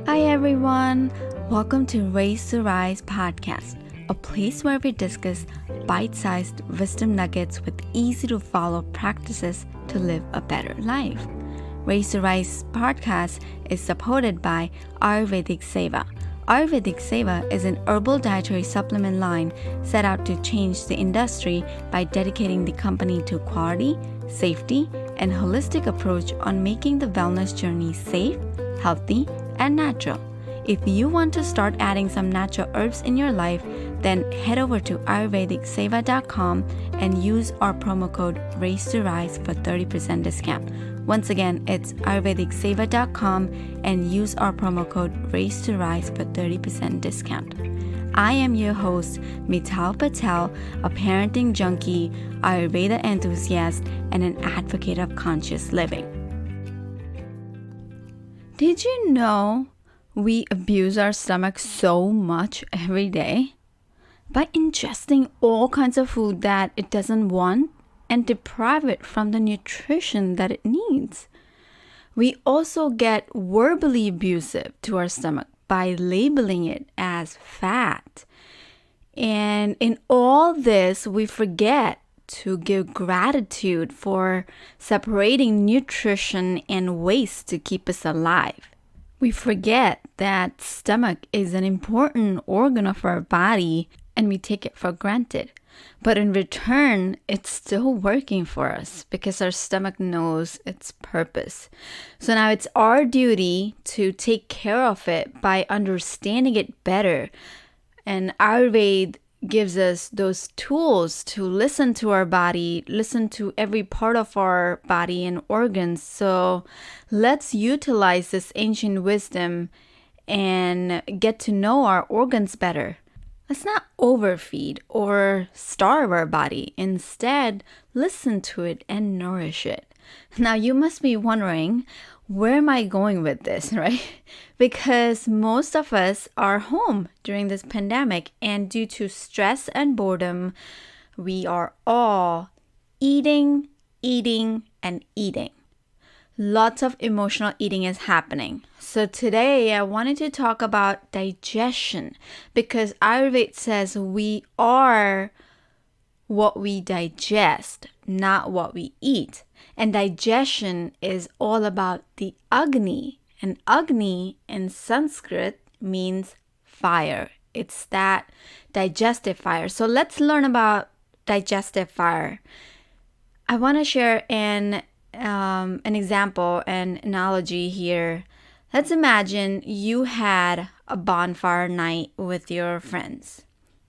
Hi everyone, welcome to Raise to Rise podcast, a place where we discuss bite-sized wisdom nuggets with easy-to-follow practices to live a better life. Raise to Rise podcast is supported by Ayurvedic Seva. Ayurvedic Seva is an herbal dietary supplement line set out to change the industry by dedicating the company to quality, safety, and holistic approach on making the wellness journey safe, healthy, and natural. If you want to start adding some natural herbs in your life, then head over to ayurvedicseva.com and use our promo code Raise to Rise for 30% discount. Once again, it's ayurvedicseva.com and use our promo code Raise to Rise for 30% discount. I am your host, Mital Patel, a parenting junkie, Ayurveda enthusiast, and an advocate of conscious living. Did you know we abuse our stomach so much every day? By ingesting all kinds of food that it doesn't want and deprive it from the nutrition that it needs. We also get verbally abusive to our stomach by labeling it as fat. And in all this, we forget to give gratitude for separating nutrition and waste to keep us alive. We forget that stomach is an important organ of our body and we take it for granted. But in return, it's still working for us because our stomach knows its purpose. So now it's our duty to take care of it by understanding it better. And Ayurveda gives us those tools to listen to our body, listen to every part of our body and organs. So let's utilize this ancient wisdom and get to know our organs better. Let's not overfeed or starve our body. Instead, listen to it and nourish it. Now, you must be wondering, where am I going with this, right? Because most of us are home during this pandemic, and due to stress and boredom, we are all eating, and eating. Lots of emotional eating is happening. So today I wanted to talk about digestion because Ayurveda says we are what we digest, not what we eat. And digestion is all about the agni. And agni in Sanskrit means fire. It's that digestive fire. So let's learn about digestive fire. I want to share an example, an analogy here. Let's imagine you had a bonfire night with your friends.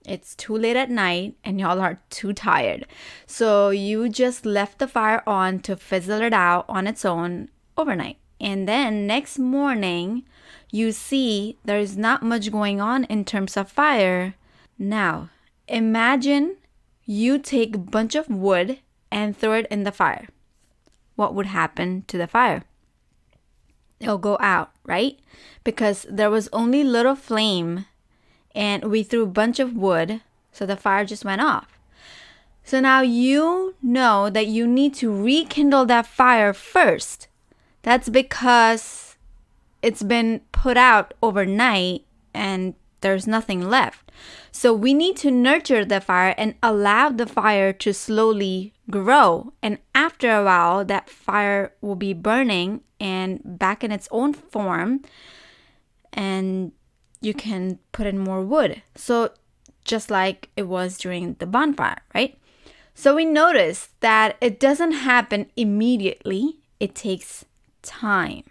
It's too late at night and y'all are too tired. So you just left the fire on to fizzle it out on its own overnight. And then next morning, you see there's not much going on in terms of fire. Now, imagine you take a bunch of wood and throw it in the fire. What would happen to the fire? It'll go out, right? Because there was only little flame and we threw a bunch of wood, so the fire just went off. So now you know that you need to rekindle that fire first. That's because it's been put out overnight and there's nothing left. So we need to nurture the fire and allow the fire to slowly grow. And after a while, that fire will be burning and back in its own form. And you can put in more wood. So just like it was during the bonfire, right? So we notice that it doesn't happen immediately. It takes time.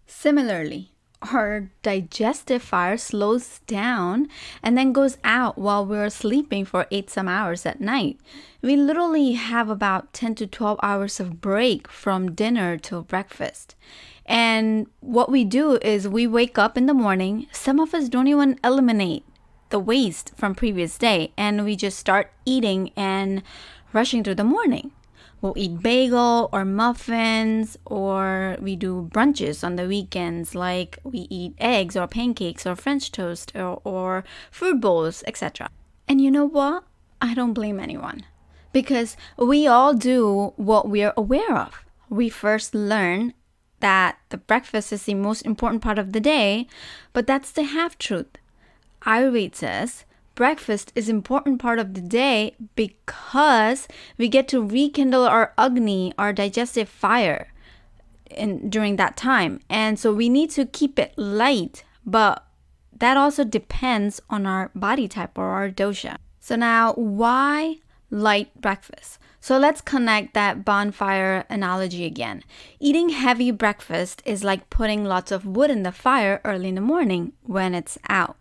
Similarly, our digestive fire slows down and then goes out while we're sleeping for 8 some hours at night. We literally have about 10 to 12 hours of break from dinner till breakfast. And what we do is we wake up in the morning. Some of us don't even eliminate the waste from previous day and we just start eating and rushing through the morning. We'll eat bagel or muffins, or we do brunches on the weekends, like we eat eggs or pancakes or French toast or fruit bowls, etc. And you know what? I don't blame anyone because we all do what we're aware of. We first learn that the breakfast is the most important part of the day, but that's the half-truth. Ayurveda says breakfast is important part of the day because we get to rekindle our agni, our digestive fire, during that time. And so we need to keep it light, but that also depends on our body type or our dosha. So now, why light breakfast? So let's connect that bonfire analogy again. Eating heavy breakfast is like putting lots of wood in the fire early in the morning when it's out.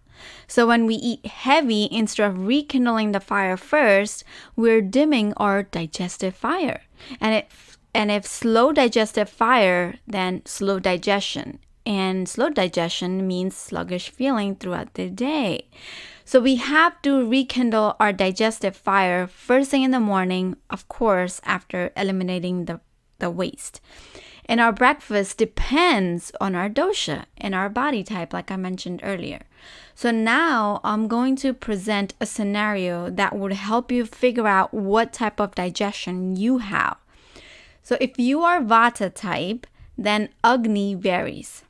So when we eat heavy, instead of rekindling the fire first, we're dimming our digestive fire. And if slow digestive fire, then slow digestion. And slow digestion means sluggish feeling throughout the day. So we have to rekindle our digestive fire first thing in the morning, of course, after eliminating the waste. And our breakfast depends on our dosha and our body type, like I mentioned earlier. So now I'm going to present a scenario that would help you figure out what type of digestion you have. So if you are Vata type, then Agni varies.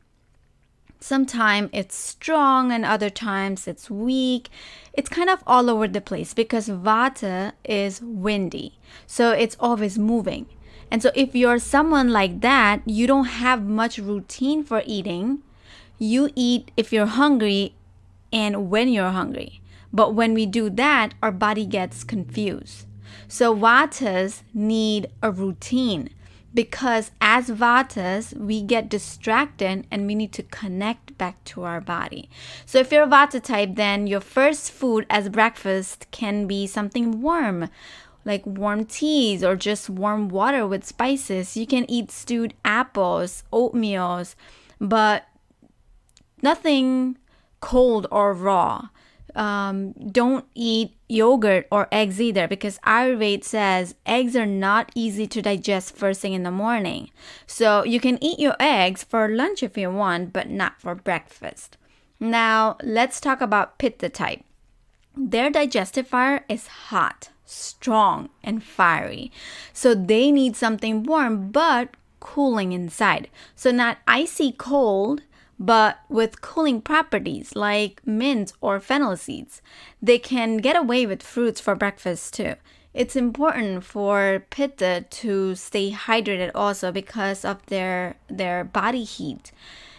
Sometimes it's strong and other times it's weak. It's kind of all over the place because Vata is windy. So it's always moving. And so if you're someone like that, you don't have much routine for eating. You eat if you're hungry and when you're hungry. But when we do that, our body gets confused. So Vatas need a routine. Because as Vatas, we get distracted and we need to connect back to our body. So if you're a Vata type, then your first food as breakfast can be something warm, like warm teas or just warm water with spices. You can eat stewed apples, oatmeals, but nothing cold or raw. Don't eat yogurt or eggs either because Ayurveda says eggs are not easy to digest first thing in the morning. So you can eat your eggs for lunch if you want, but not for breakfast. Now let's talk about Pitta type. Their digestive fire is hot, strong, and fiery. So they need something warm but cooling inside. So not icy cold, but with cooling properties like mint or fennel seeds. They can get away with fruits for breakfast too. It's important for Pitta to stay hydrated also because of their body heat.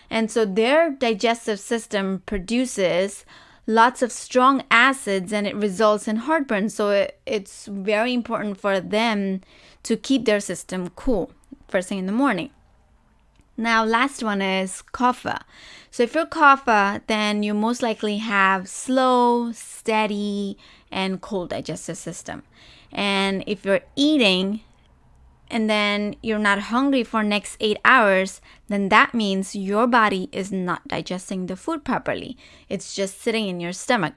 And so their digestive system produces lots of strong acids and it results in heartburn. So it's very important for them to keep their system cool first thing in the morning. Now, last one is Kapha. So if you're Kapha, then you most likely have slow, steady, and cold digestive system. And if you're eating and then you're not hungry for next 8 hours, then that means your body is not digesting the food properly. It's just sitting in your stomach.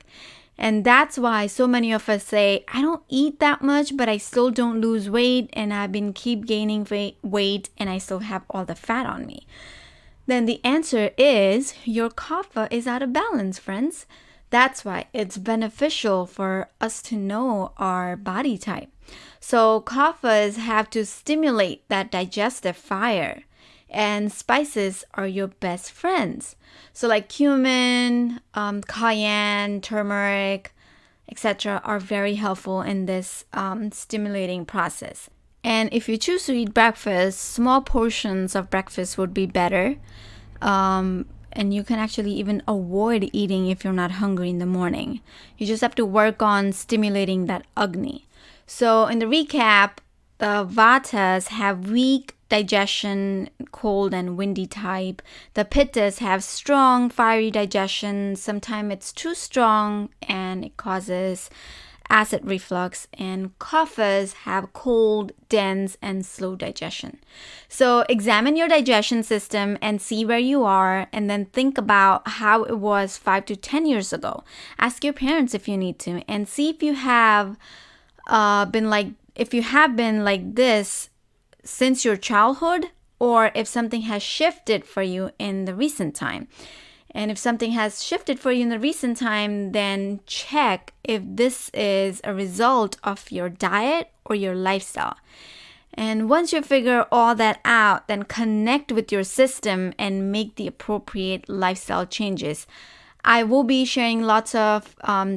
And that's why so many of us say, I don't eat that much, but I still don't lose weight and I've been keep gaining weight and I still have all the fat on me. Then the answer is your kapha is out of balance, friends. That's why it's beneficial for us to know our body type. So kaphas have to stimulate that digestive fire. And spices are your best friends. So like cumin, cayenne, turmeric, etc. are very helpful in this stimulating process. And if you choose to eat breakfast, small portions of breakfast would be better. And you can actually even avoid eating if you're not hungry in the morning. You just have to work on stimulating that agni. So in the recap, the Vatas have weak digestion, cold and windy type. The Pittas have strong, fiery digestion. Sometimes it's too strong and it causes acid reflux. And Kaphas have cold, dense, and slow digestion. So examine your digestion system and see where you are, and then think about how it was 5 to 10 years ago. Ask your parents if you need to, and see if you have been like this since your childhood, or if something has shifted for you in the recent time. And if something has shifted for you in the recent time, then check if this is a result of your diet or your lifestyle. And once you figure all that out, then connect with your system and make the appropriate lifestyle changes. I will be sharing lots of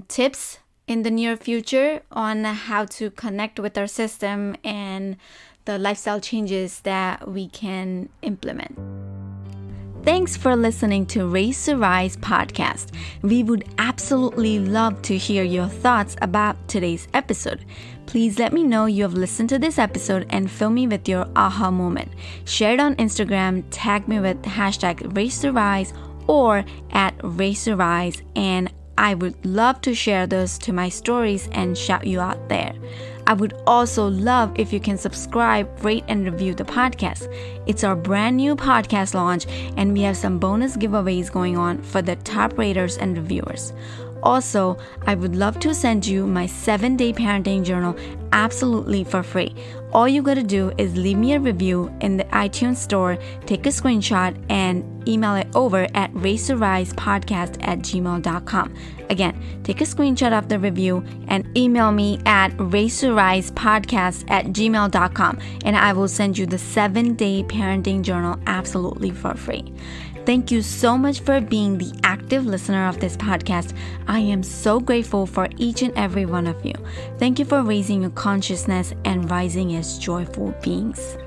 tips in the near future on how to connect with our system and the lifestyle changes that we can implement. Thanks for listening to Raise to Rise podcast. We would absolutely love to hear your thoughts about today's episode. Please let me know you have listened to this episode and fill me with your aha moment. Share it on Instagram, tag me with hashtag Raise to Rise or at Raise to Rise, and I would love to share those to my stories and shout you out there. I would also love if you can subscribe, rate, and review the podcast. It's our brand new podcast launch, and we have some bonus giveaways going on for the top raters and reviewers. Also, I would love to send you my 7-day parenting journal absolutely for free. All you gotta do is leave me a review in the iTunes store, take a screenshot, and email it over at raisetorisepodcast@gmail.com. Again, take a screenshot of the review and email me at raisetorisepodcast@gmail.com, and I will send you the 7-day parenting journal absolutely for free. Thank you so much for being the active listener of this podcast. I am so grateful for each and every one of you. Thank you for raising your consciousness and rising as joyful beings.